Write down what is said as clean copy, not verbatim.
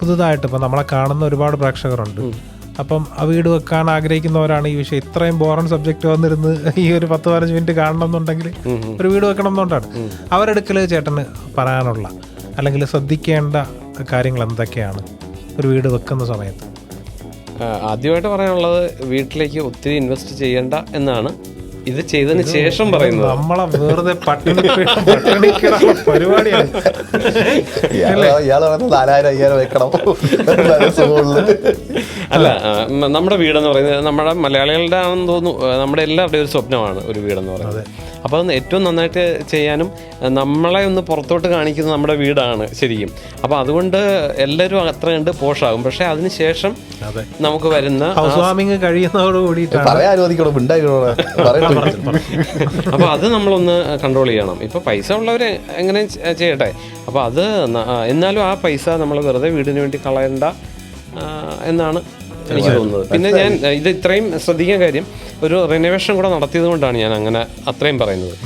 പുതുതായിട്ട് ഇപ്പം നമ്മളെ കാണുന്ന ഒരുപാട് പ്രേക്ഷകരുണ്ട്. അപ്പം ആ വീട് വെക്കാൻ ആഗ്രഹിക്കുന്നവരാണ് ഈ വിഷയം ഇത്രയും ബോറൻ സബ്ജക്റ്റ് വന്നിരുന്ന് ഈ ഒരു 10-15 മിനിറ്റ് കാണണം എന്നുണ്ടെങ്കിൽ ഒരു വീട് വെക്കണം എന്നുകൊണ്ടാണ്. അവരെടുക്കൽ ചേട്ടന് പറയാനുള്ള അല്ലെങ്കിൽ ശ്രദ്ധിക്കേണ്ട കാര്യങ്ങൾ എന്തൊക്കെയാണ് ഒരു വീട് വെക്കുന്ന സമയത്ത്? ആദ്യമായിട്ട് പറയാനുള്ളത് വീട്ടിലേക്ക് ഒത്തിരി ഇൻവെസ്റ്റ് ചെയ്യേണ്ട എന്നാണ്. ഇത് ചെയ്തതിന് ശേഷം പറയുന്നത് നമ്മളെ വെറുതെ പരിപാടിയാണ്. അല്ല, നമ്മുടെ വീടെന്ന് പറയുന്നത് നമ്മുടെ മലയാളികളുടെ ആണെന്ന് തോന്നുന്നു, നമ്മുടെ എല്ലാവരുടെയും ഒരു സ്വപ്നമാണ് ഒരു വീടെന്ന് പറയുന്നത്. അപ്പോൾ അത് ഏറ്റവും നന്നായിട്ട് ചെയ്യാനും നമ്മളെ ഒന്ന് പുറത്തോട്ട് കാണിക്കുന്നത് നമ്മുടെ വീടാണ് ശരിക്കും. അപ്പോൾ അതുകൊണ്ട് എല്ലാവരും അത്ര കണ്ട് പോഷാകും. പക്ഷെ അതിനുശേഷം നമുക്ക് വരുന്ന ഹൗസ് വാമിങ് കഴിയുന്നതോടുകൂടി അപ്പോൾ അത് നമ്മളൊന്ന് കൺട്രോൾ ചെയ്യണം. ഇപ്പോൾ പൈസ ഉള്ളവർ എങ്ങനെ ചെയ്യട്ടെ. അപ്പോൾ അത് എന്നാലും ആ പൈസ നമ്മൾ വെറുതെ വീടിന് വേണ്ടി കളയണ്ട എന്നാണ് എനിക്ക് തോന്നുന്നത്. പിന്നെ ഞാൻ ഇത് ഇത്രയും ശ്രദ്ധിക്കാൻ കാര്യം ഒരു റിനോവേഷൻ കൂടെ നടത്തിയത് കൊണ്ടാണ് ഞാൻ അങ്ങനെ അത്രയും പറയുന്നത്.